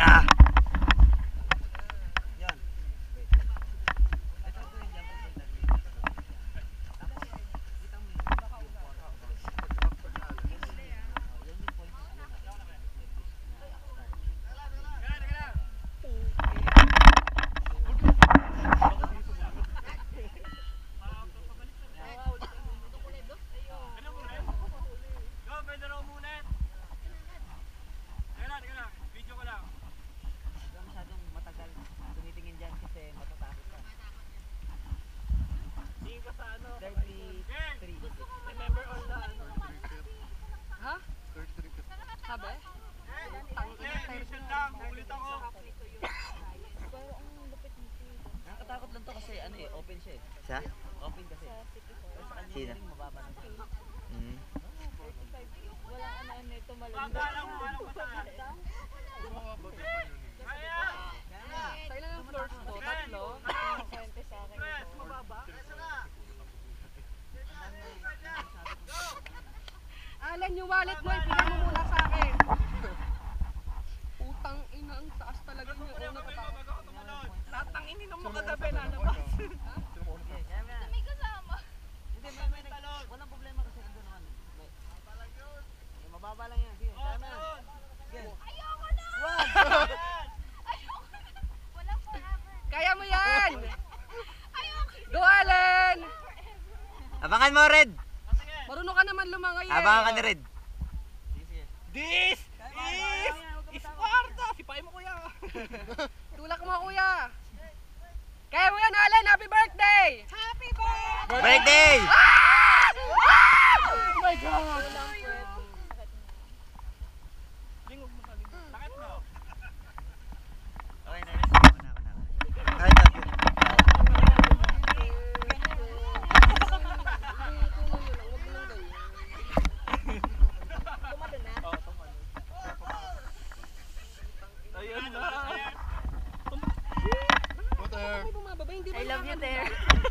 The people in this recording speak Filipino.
Yeah. Sabi? Nakakatakot lang to kasi ano eh, open siya eh. Siya? Open kasi. Pero sa kanya Sino? yung mababa na siya. Walang ano ito malunod. Sa ilan ang floors po? Tatlo? Kwente sa akin. Alan, yung wallet mo, ibigay mo muna sa akin. Putang ina, ang taas talaga niya. Una katakot. Lahat ng ininom mo kagabi lalabas. May kasama. Hindi, may walang problema kasi nandun naman. Mababa lang yan. Sige, kaya mo yan. Sige. Ayoko na! Wag! Ayoko na! Walang forever. Kaya mo yan! Ayoko. Go, Alan! Abangan mo, Red. Marunong ka naman lumangay eh. Abangan ka ni Red. Sige. This is Sparta! Sipahin mo kuya! Tulak mo, kuya. Kaya mo yan, Alan! Happy birthday! Happy birthday! Birthday! Oh my God! Lingog mo sa lingog. Bakit mo? Okay na. Ay, thank you. Ayun na! Ay, bumababa, hindi ba I love you, nakakanda? Ter.